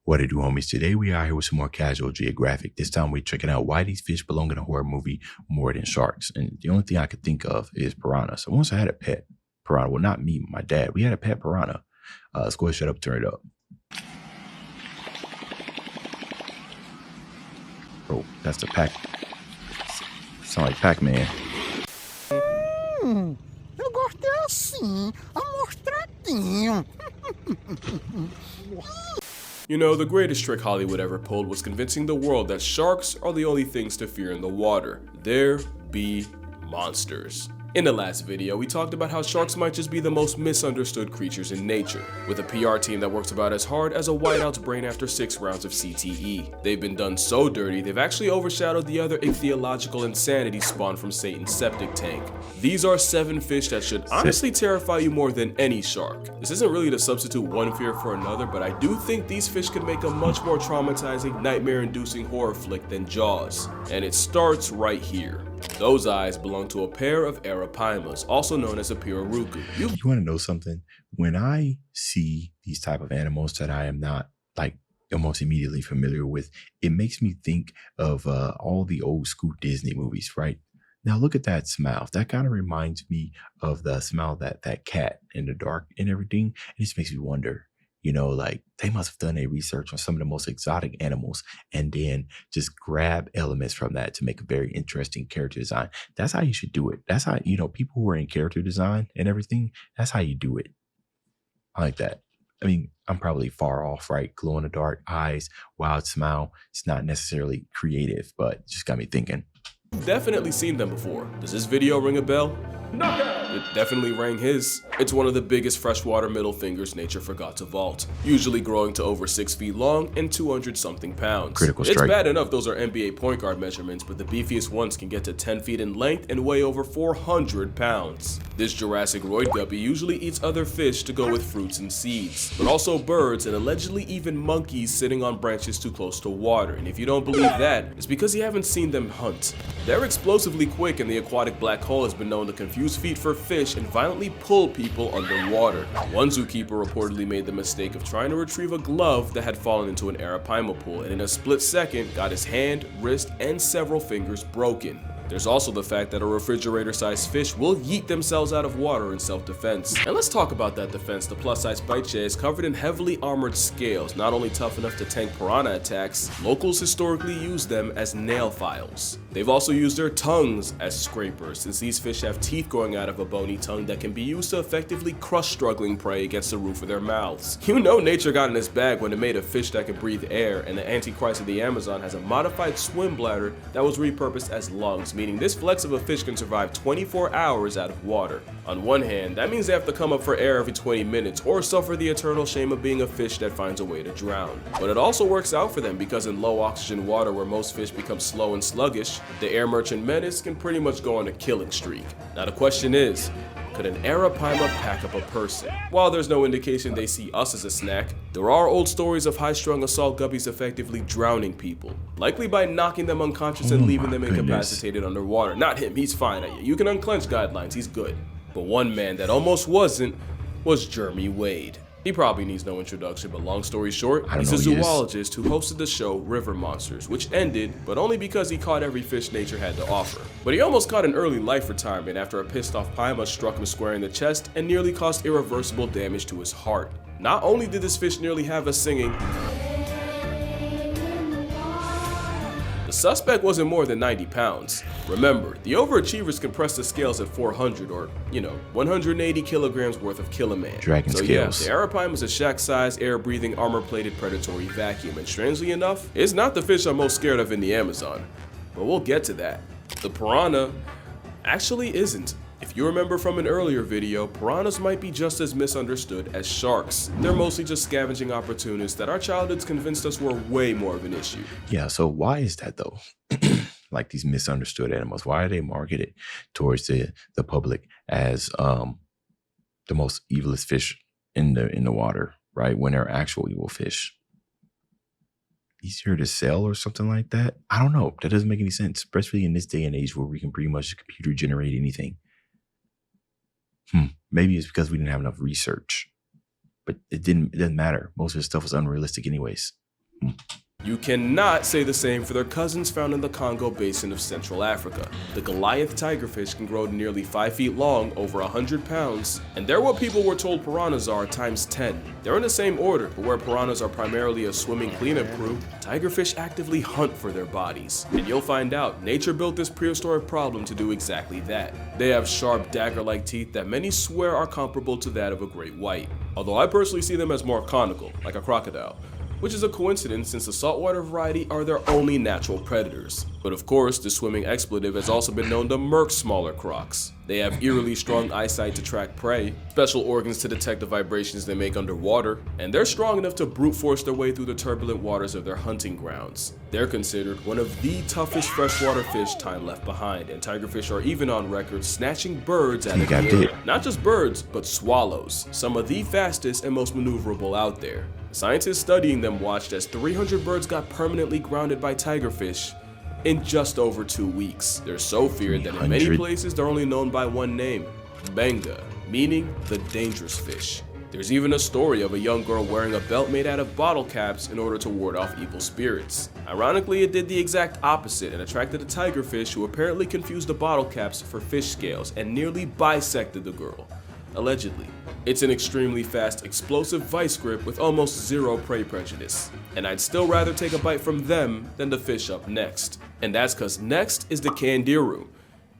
What it do, homies? Today we are here with some more casual Geographic. This time we're checking out why these fish belong in a horror movie more than sharks. And the only thing I could think of is piranha. So once I had a pet piranha, well, not me, my dad. We had a pet piranha. Let's go ahead, shut up, turn it up. Bro, that's the pack. Sound like Pac-Man. Eu gostei assim, amostradinho. You know, the greatest trick Hollywood ever pulled was convincing the world that sharks are the only things to fear in the water. There be monsters. In the last video, we talked about how sharks might just be the most misunderstood creatures in nature, with a PR team that works about as hard as a whiteout's brain after 6 rounds of CTE. They've been done so dirty, they've actually overshadowed the other ichthyological insanity spawned from Satan's septic tank. These are 7 fish that should honestly terrify you more than any shark. This isn't really to substitute one fear for another, but I do think these fish could make a much more traumatizing, nightmare-inducing horror flick than Jaws. And it starts right here. Those eyes belong to a pair of arapaimas, also known as a pirarucu. You want to know something? When I see these type of animals that I am not like almost immediately familiar with, it makes me think of all the old school Disney movies, right? Now look at that smile. That kind of reminds me of the smile that cat in the dark and everything. It just makes me wonder, you know, like they must have done a research on some of the most exotic animals and then just grab elements from that to make a very interesting character design. That's how you should do it. That's how, you know, people who are in character design and everything, that's how you do it. I like that. I mean, I'm probably far off, right? Glow in the dark eyes, wild smile. It's not necessarily creative, but it just got me thinking. You've definitely seen them before. Does this video ring a bell? It definitely rang his. It's one of the biggest freshwater middle fingers nature forgot to vault, usually growing to over 6 feet long and 200 something pounds. Critical strike. It's bad enough those are NBA point guard measurements, but the beefiest ones can get to 10 feet in length and weigh over 400 pounds. This Jurassic roid guppy usually eats other fish to go with fruits and seeds, but also birds and allegedly even monkeys sitting on branches too close to water. And if you don't believe that, it's because you haven't seen them hunt. They're explosively quick, and the aquatic black hole has been known to confuse feet for fish and violently pull people underwater. One zookeeper reportedly made the mistake of trying to retrieve a glove that had fallen into an arapaima pool, and in a split second got his hand, wrist, and several fingers broken. There's also the fact that a refrigerator-sized fish will yeet themselves out of water in self-defense. And let's talk about that defense. The plus-size biche is covered in heavily armored scales, not only tough enough to tank piranha attacks, locals historically use them as nail files. They've also used their tongues as scrapers, since these fish have teeth growing out of a bony tongue that can be used to effectively crush struggling prey against the roof of their mouths. You know nature got in its bag when it made a fish that can breathe air, and the Antichrist of the Amazon has a modified swim bladder that was repurposed as lungs, meaning this flex of a fish can survive 24 hours out of water. On one hand, that means they have to come up for air every 20 minutes or suffer the eternal shame of being a fish that finds a way to drown. But it also works out for them because in low oxygen water where most fish become slow and sluggish, the air merchant menace can pretty much go on a killing streak. Now the question is, could an arapaima pack up a person? While there's no indication they see us as a snack, there are old stories of high-strung assault guppies effectively drowning people, likely by knocking them unconscious and leaving them incapacitated underwater. Not him, he's fine. You can unclench guidelines, he's good. But one man that almost wasn't was Jeremy Wade. He probably needs no introduction, but long story short, he's a zoologist who hosted the show River Monsters, which ended, but only because he caught every fish nature had to offer. But he almost caught an early life retirement after a pissed off paima struck him square in the chest and nearly caused irreversible damage to his heart. Not only did this fish nearly have us singing, the suspect wasn't more than 90 pounds. Remember, the overachievers can press the scales at 400 or, 180 kilograms worth of kill a man. Dragon scales. Yeah, the arapaima is a shack-sized, air-breathing, armor-plated predatory vacuum, and strangely enough, it's not the fish I'm most scared of in the Amazon. But we'll get to that. The piranha actually isn't. If you remember from an earlier video, piranhas might be just as misunderstood as sharks. They're mostly just scavenging opportunists that our childhoods convinced us were way more of an issue. Yeah, so why is that though? Like these misunderstood animals, why are they marketed towards the public as the most evilest fish in the water, right? When they're actual evil fish. Easier to sell or something like that? I don't know. That doesn't make any sense, especially in this day and age where we can pretty much computer generate anything. Maybe it's because we didn't have enough research, but it doesn't matter. Most of the stuff was unrealistic anyways. You cannot say the same for their cousins found in the Congo basin of Central Africa. The Goliath tigerfish can grow to nearly 5 feet long, over 100 pounds, and they're what people were told piranhas are times 10. They're in the same order, but where piranhas are primarily a swimming cleanup crew, tigerfish actively hunt for their bodies. And you'll find out, nature built this prehistoric problem to do exactly that. They have sharp dagger-like teeth that many swear are comparable to that of a great white, although I personally see them as more conical, like a crocodile, which is a coincidence since the saltwater variety are their only natural predators. But of course, the swimming expletive has also been known to murk smaller crocs. They have eerily strong eyesight to track prey, special organs to detect the vibrations they make underwater, and they're strong enough to brute force their way through the turbulent waters of their hunting grounds. They're considered one of the toughest freshwater fish time left behind, and tigerfish are even on record snatching birds out of the air. Not just birds, but swallows, some of the fastest and most maneuverable out there. Scientists studying them watched as 300 birds got permanently grounded by tigerfish in just over 2 weeks. They're so feared that in many places they're only known by one name, benga, meaning the dangerous fish. There's even a story of a young girl wearing a belt made out of bottle caps in order to ward off evil spirits. Ironically, it did the exact opposite and attracted a tigerfish who apparently confused the bottle caps for fish scales and nearly bisected the girl. Allegedly. It's an extremely fast, explosive vice grip with almost zero prey prejudice. And I'd still rather take a bite from them than the fish up next. And that's cause next is the candiru.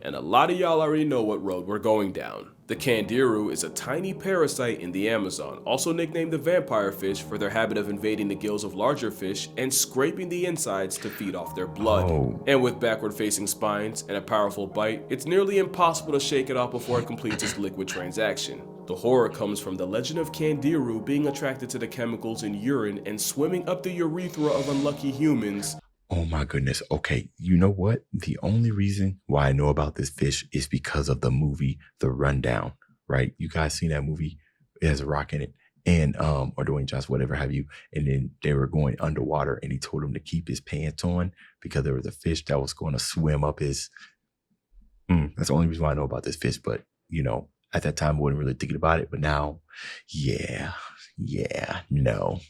And a lot of y'all already know what road we're going down. The candiru is a tiny parasite in the Amazon, also nicknamed the vampire fish for their habit of invading the gills of larger fish and scraping the insides to feed off their blood. And with backward-facing spines and a powerful bite, it's nearly impossible to shake it off before it completes its liquid transaction. The horror comes from the legend of candiru being attracted to the chemicals in urine and swimming up the urethra of unlucky humans. Oh my goodness. Okay, you know what? The only reason why I know about this fish is because of the movie The Rundown, right? You guys seen that movie? It has a rock in it. And or Dwayne Johnson, whatever have you. And then they were going underwater and he told him to keep his pants on because there was a fish that was going to swim up his that's the only reason why I know about this fish. But you know, at that time I wasn't really thinking about it. But now, no.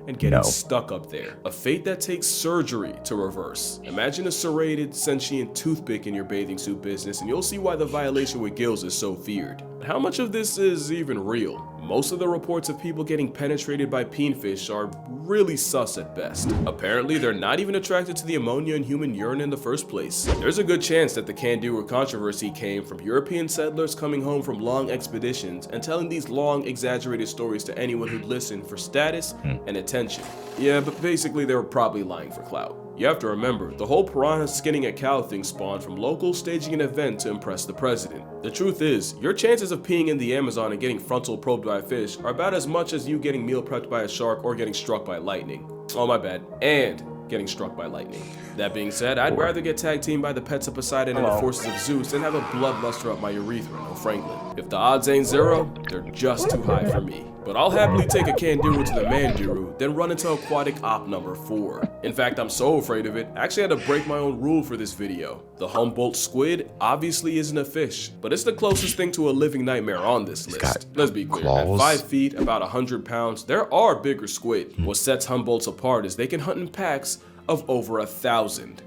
And getting stuck up there. A fate that takes surgery to reverse. Imagine a serrated, sentient toothpick in your bathing suit business and you'll see why the violation with gills is so feared. But how much of this is even real? Most of the reports of people getting penetrated by peenfish are really sus at best. Apparently, they're not even attracted to the ammonia in human urine in the first place. There's a good chance that the candiru controversy came from European settlers coming home from long expeditions and telling these long, exaggerated stories to anyone who'd listen for status and attention. Yeah, but basically they were probably lying for clout. You have to remember, the whole piranha skinning a cow thing spawned from locals staging an event to impress the president. The truth is, your chances of peeing in the Amazon and getting frontal probed by a fish are about as much as you getting meal prepped by a shark or getting struck by lightning. Oh my bad. And getting struck by lightning. That being said, I'd rather get tag teamed by the pets of Poseidon and the forces of Zeus than have a bloodluster up my urethra, no Franklin. If the odds ain't zero, they're just too high for me. But I'll happily take a candiru to the mandiru, then run into aquatic op number 4. In fact, I'm so afraid of it, I actually had to break my own rule for this video. The Humboldt squid obviously isn't a fish, but it's the closest thing to a living nightmare on this list. Let's be clear, at 5 feet, about 100 pounds, there are bigger squid. What sets Humboldts apart is they can hunt in packs of over 1,000.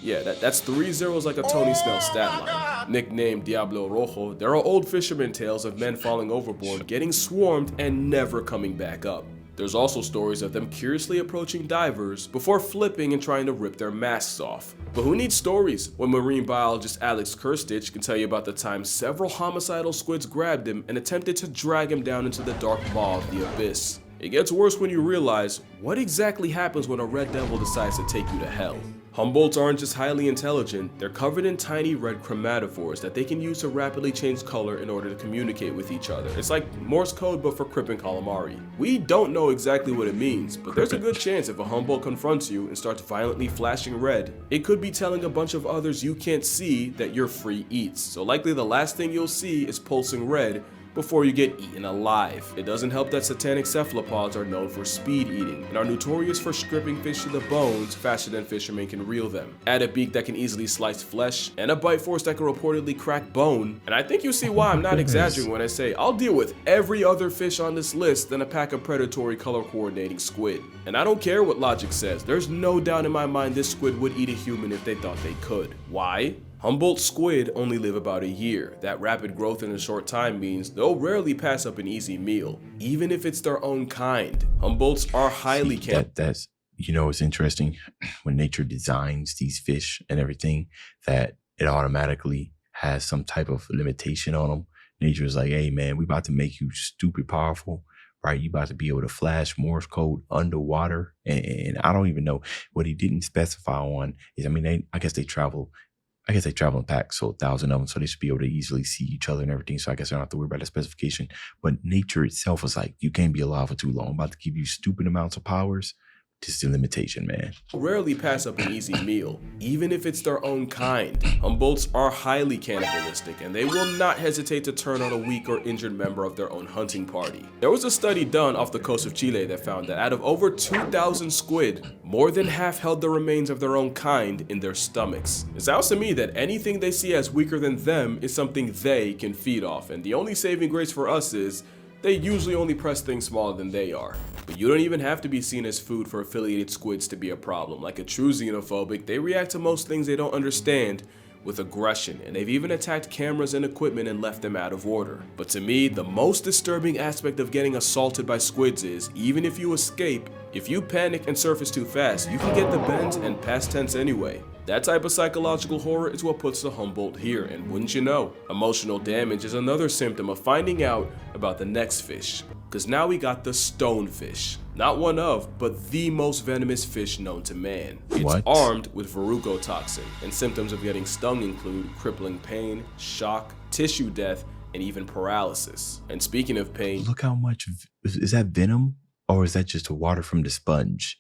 Yeah, that's 3 zeros like a Tony Snell stat line. Nicknamed Diablo Rojo, there are old fisherman tales of men falling overboard, getting swarmed, and never coming back up. There's also stories of them curiously approaching divers before flipping and trying to rip their masks off. But who needs stories when marine biologist Alex Kirstich can tell you about the time several homicidal squids grabbed him and attempted to drag him down into the dark maw of the abyss. It gets worse when you realize what exactly happens when a red devil decides to take you to hell. Humboldts aren't just highly intelligent, they're covered in tiny red chromatophores that they can use to rapidly change color in order to communicate with each other. It's like Morse code but for Crip and calamari. We don't know exactly what it means, but there's a good chance if a Humboldt confronts you and starts violently flashing red, it could be telling a bunch of others you can't see that you're free eats. So likely the last thing you'll see is pulsing red before you get eaten alive. It doesn't help that satanic cephalopods are known for speed eating and are notorious for stripping fish to the bones faster than fishermen can reel them. Add a beak that can easily slice flesh and a bite force that can reportedly crack bone, and I think you see why I'm not exaggerating when I say I'll deal with every other fish on this list than a pack of predatory color coordinating squid. And I don't care what logic says, there's no doubt in my mind this squid would eat a human if they thought they could. Why? Humboldt squid only live about a year. That rapid growth in a short time means they'll rarely pass up an easy meal, even if it's their own kind. Humboldts are highly that's it's interesting when nature designs these fish and everything that it automatically has some type of limitation on them. Nature is like, hey man, we about to make you stupid powerful, right? You about to be able to flash Morse code underwater, and I don't even know what he didn't specify on is. I mean, I guess they travel in packs, so 1,000 of them, so they should be able to easily see each other and everything. So I guess I don't have to worry about the specification. But nature itself is like, you can't be alive for too long. I'm about to give you stupid amounts of powers. Just a limitation, man. Rarely pass up an easy meal, even if it's their own kind. Humboldts are highly cannibalistic, and they will not hesitate to turn on a weak or injured member of their own hunting party. There was a study done off the coast of Chile that found that out of over 2,000 squid, more than half held the remains of their own kind in their stomachs. It sounds to me that anything they see as weaker than them is something they can feed off, and the only saving grace for us is they usually only press things smaller than they are. But you don't even have to be seen as food for affiliated squids to be a problem. Like a true xenophobic, they react to most things they don't understand with aggression, and they've even attacked cameras and equipment and left them out of order. But to me, the most disturbing aspect of getting assaulted by squids is, even if you escape, if you panic and surface too fast, you can get the bends and past tense anyway. That type of psychological horror is what puts the Humboldt here, and wouldn't you know, emotional damage is another symptom of finding out about the next fish. Because now we got the stonefish. Not one of, but the most venomous fish known to man. It's armed with verrucotoxin, and symptoms of getting stung include crippling pain, shock, tissue death, and even paralysis. And speaking of pain, look how much, is that venom? Or is that just the water from the sponge?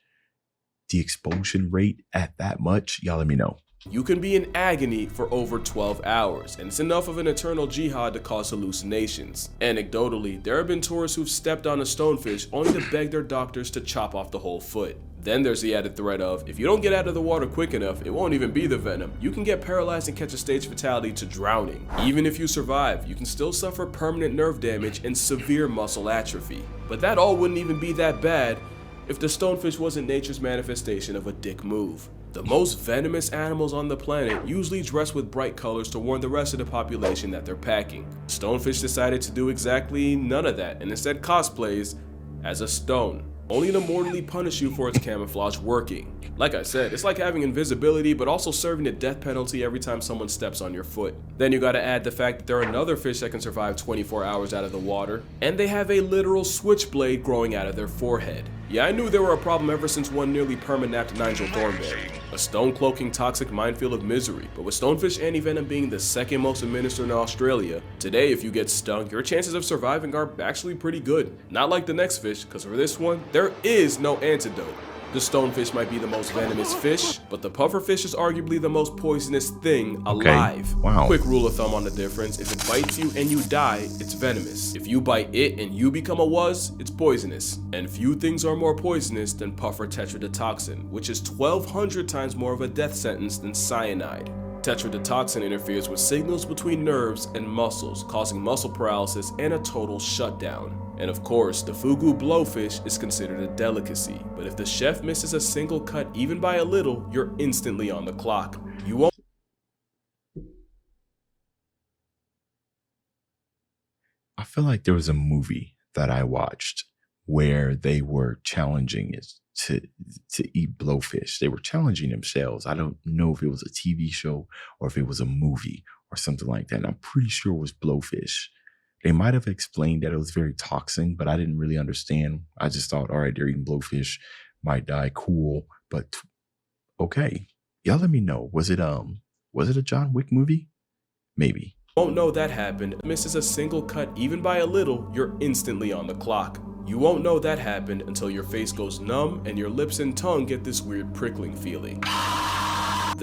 The expulsion rate at that much? Y'all let me know. You can be in agony for over 12 hours, and it's enough of an eternal jihad to cause hallucinations. Anecdotally, there have been tourists who've stepped on a stonefish only to beg their doctors to chop off the whole foot. Then there's the added threat of, if you don't get out of the water quick enough, it won't even be the venom. You can get paralyzed and catch a stage fatality to drowning. Even if you survive, you can still suffer permanent nerve damage and severe muscle atrophy. But that all wouldn't even be that bad if the stonefish wasn't nature's manifestation of a dick move. The most venomous animals on the planet usually dress with bright colors to warn the rest of the population that they're packing. Stonefish decided to do exactly none of that and instead cosplays as a stone, only to mortally punish you for its camouflage working. Like I said, it's like having invisibility but also serving the death penalty every time someone steps on your foot. Then you gotta add the fact that there are another fish that can survive 24 hours out of the water, and they have a literal switchblade growing out of their forehead. Yeah, I knew they were a problem ever since one nearly perma-napped Nigel Thornberry, a stone-cloaking toxic minefield of misery. But with stonefish anti-venom being the second most administered in Australia, today if you get stung, your chances of surviving are actually pretty good. Not like the next fish, because for this one, there is no antidote. The stonefish might be the most venomous fish, but the pufferfish is arguably the most poisonous thing alive. Okay. Wow. Quick rule of thumb on the difference: if it bites you and you die, it's venomous. If you bite it and you become a wuzz, it's poisonous. And few things are more poisonous than puffer tetrodotoxin, which is 1,200 times more of a death sentence than cyanide. Tetrodotoxin interferes with signals between nerves and muscles, causing muscle paralysis and a total shutdown. And of course, the fugu blowfish is considered a delicacy, but if the chef misses a single cut even by a little, you're instantly on the clock. You won't. I feel like there was a movie that I watched where they were challenging it to eat blowfish. They were challenging themselves. I don't know if it was a TV show or if it was a movie or something like that. And I'm pretty sure it was blowfish. They might have explained that it was very toxic, but I didn't really understand. I just thought, all right, they're eating blowfish, might die, cool. But okay, y'all let me know. Was it a John Wick movie? Maybe. Won't know that happened. Misses a single cut even by a little, you're instantly on the clock. You won't know that happened until your face goes numb and your lips and tongue get this weird prickling feeling.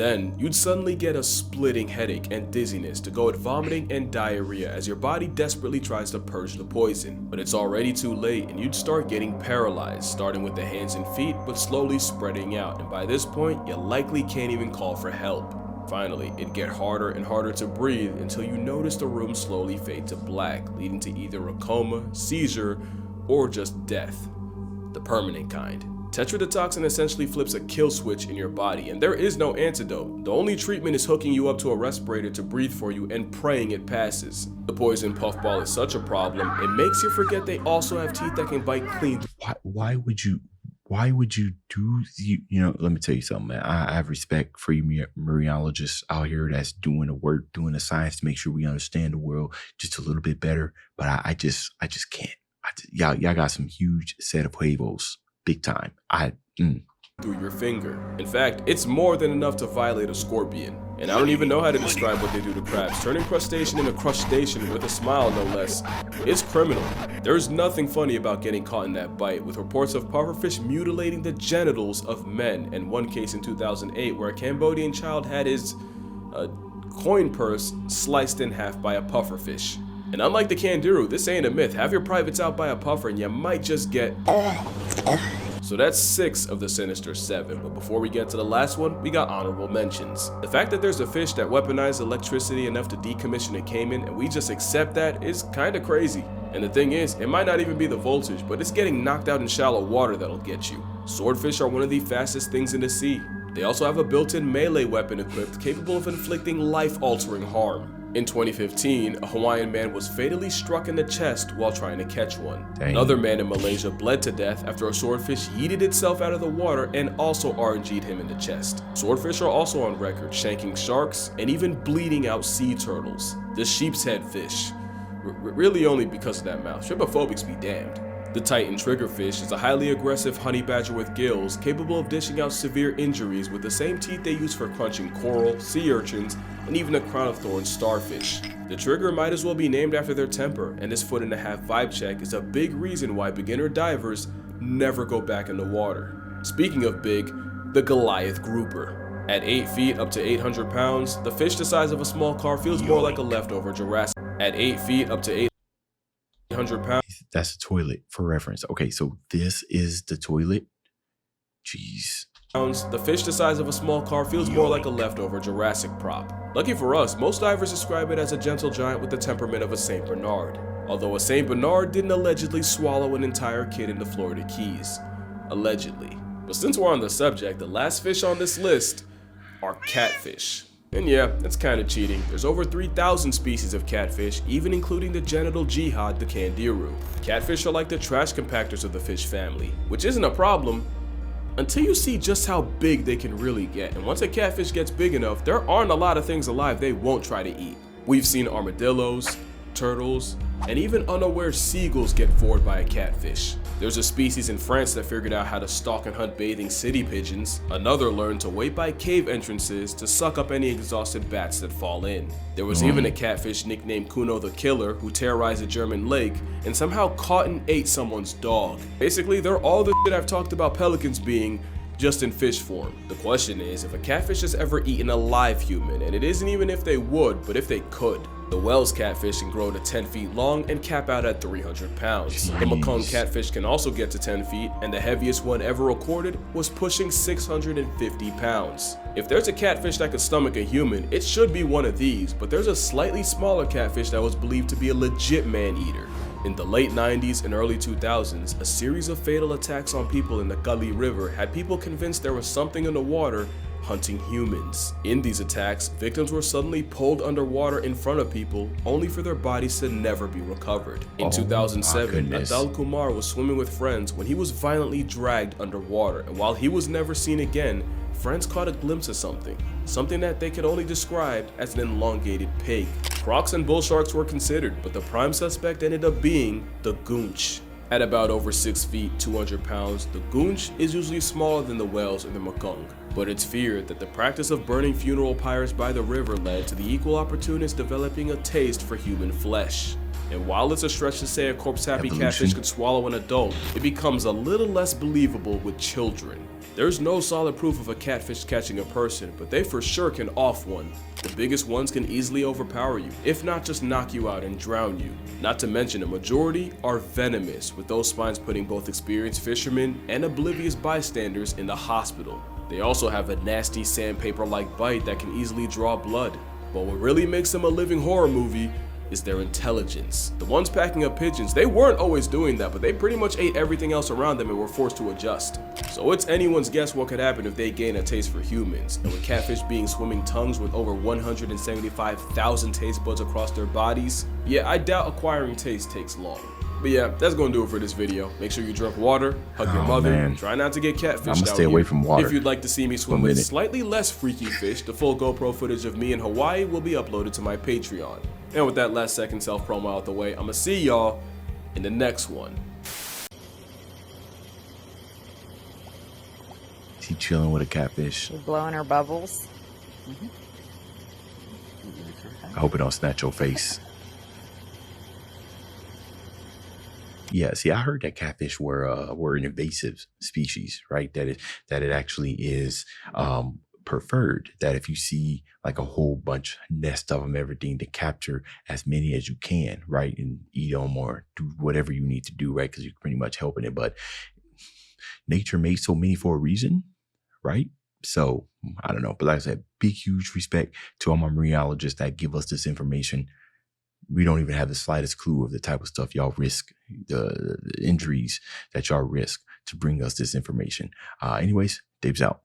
Then, you'd suddenly get a splitting headache and dizziness to go at vomiting and diarrhea as your body desperately tries to purge the poison. But it's already too late and you'd start getting paralyzed, starting with the hands and feet but slowly spreading out, and by this point, you likely can't even call for help. Finally, it'd get harder and harder to breathe until you notice the room slowly fade to black, leading to either a coma, seizure, or just death. The permanent kind. Tetrodotoxin essentially flips a kill switch in your body, and there is no antidote. The only treatment is hooking you up to a respirator to breathe for you and praying it passes. The poison puffball is such a problem, it makes you forget they also have teeth that can bite clean. Why would you do, let me tell you something, man. I have respect for you marine-ologists out here that's doing the work, doing the science to make sure we understand the world just a little bit better. But I just can't. Y'all got some huge set of huevos, big time. Through your finger. In fact, it's more than enough to violate a scorpion. And I don't even know how to describe what they do to crabs. Turning crustacean into crustacean with a smile, no less, is criminal. There's nothing funny about getting caught in that bite, with reports of pufferfish mutilating the genitals of men, and one case in 2008 where a Cambodian child had his coin purse sliced in half by a pufferfish. And unlike the candiru, this ain't a myth. Have your privates out by a puffer and you might just get... So that's 6 of the sinister 7, but before we get to the last one, we got honorable mentions. The fact that there's a fish that weaponized electricity enough to decommission a caiman and we just accept that is kinda crazy. And the thing is, it might not even be the voltage, but it's getting knocked out in shallow water that'll get you. Swordfish are one of the fastest things in the sea. They also have a built-in melee weapon equipped capable of inflicting life-altering harm. In 2015, a Hawaiian man was fatally struck in the chest while trying to catch one. Dang. Another man in Malaysia bled to death after a swordfish yeeted itself out of the water and also RNG'd him in the chest. Swordfish are also on record shanking sharks and even bleeding out sea turtles. The sheep's head fish. Really only because of that mouth. Trypophobics be damned. The Titan triggerfish is a highly aggressive honey badger with gills capable of dishing out severe injuries with the same teeth they use for crunching coral, sea urchins, and even a crown of thorns starfish. The trigger might as well be named after their temper, and this 1.5-foot vibe check is a big reason why beginner divers never go back in the water. Speaking of big, the Goliath grouper. At 8 feet up to 800 pounds, the fish the size of a small car feels more like a leftover Jurassic. At 8 feet up to 800 pounds. That's a toilet for reference. Okay, so this is the toilet. Jeez. The fish the size of a small car feels more like a leftover Jurassic prop. Lucky for us, most divers describe it as a gentle giant with the temperament of a St. Bernard. Although a St. Bernard didn't allegedly swallow an entire kid in the Florida Keys. Allegedly. But since we're on the subject, the last fish on this list are catfish. And yeah, it's kinda cheating. There's over 3,000 species of catfish, even including the genital jihad, the candiru. Catfish are like the trash compactors of the fish family, which isn't a problem until you see just how big they can really get. And once a catfish gets big enough, there aren't a lot of things alive they won't try to eat. We've seen armadillos, turtles, and even unaware seagulls get bored by a catfish. There's a species in France that figured out how to stalk and hunt bathing city pigeons. Another learned to wait by cave entrances to suck up any exhausted bats that fall in. There was even a catfish nicknamed Kuno the Killer who terrorized a German lake and somehow caught and ate someone's dog. Basically, they're all the shit I've talked about pelicans being, just in fish form. The question is, if a catfish has ever eaten a live human, and it isn't even if they would, but if they could. The Wells catfish can grow to 10 feet long and cap out at 300 pounds. The Mekong catfish can also get to 10 feet, and the heaviest one ever recorded was pushing 650 pounds. If there's a catfish that could stomach a human, it should be one of these, but there's a slightly smaller catfish that was believed to be a legit man-eater. In the late 90s and early 2000s, a series of fatal attacks on people in the Gully River had people convinced there was something in the water hunting humans. In these attacks, victims were suddenly pulled underwater in front of people, only for their bodies to never be recovered. In 2007, Atal Kumar was swimming with friends when he was violently dragged underwater, and while he was never seen again, friends caught a glimpse of something that they could only describe as an elongated pig. Crocs and bull sharks were considered, but the prime suspect ended up being the goonch. At about over 6 feet, 200 pounds, the goonch is usually smaller than the whales or the Mekong, but it's feared that the practice of burning funeral pyres by the river led to the equal opportunists developing a taste for human flesh. And while it's a stretch to say a corpse-happy Evolution. catfish could swallow an adult, it becomes a little less believable with children. There's no solid proof of a catfish catching a person, but they for sure can off one. The biggest ones can easily overpower you, if not just knock you out and drown you. Not to mention a majority are venomous, with those spines putting both experienced fishermen and oblivious bystanders in the hospital. They also have a nasty sandpaper-like bite that can easily draw blood. But what really makes them a living horror movie is their intelligence. The ones packing up pigeons, they weren't always doing that, but they pretty much ate everything else around them and were forced to adjust. So it's anyone's guess what could happen if they gain a taste for humans. And with catfish being swimming tongues with over 175,000 taste buds across their bodies, yeah, I doubt acquiring taste takes long. But yeah, that's gonna do it for this video. Make sure you drink water, hug your mother, man. try not to get catfished I'ma out stay away from water If you'd like to see me swim for a with minute. slightly less freaky fish, the full GoPro footage of me in Hawaii will be uploaded to my Patreon. And with that last second self-promo out the way, I'ma see y'all in the next one. Is he chilling with a catfish? She's blowing her bubbles. I hope it don't snatch your face. Yeah, see, I heard that catfish were an invasive species, right? That it actually is preferred. That if you see like a whole bunch nest of them, everything, to capture as many as you can, right, and eat them or do whatever you need to do, right? Because you're pretty much helping it. But nature made so many for a reason, right? So I don't know, but like I said, big huge respect to all my marinologists that give us this information. We don't even have the slightest clue of the type of stuff y'all risk, the injuries that y'all risk to bring us this information. Anyways, Dave's out.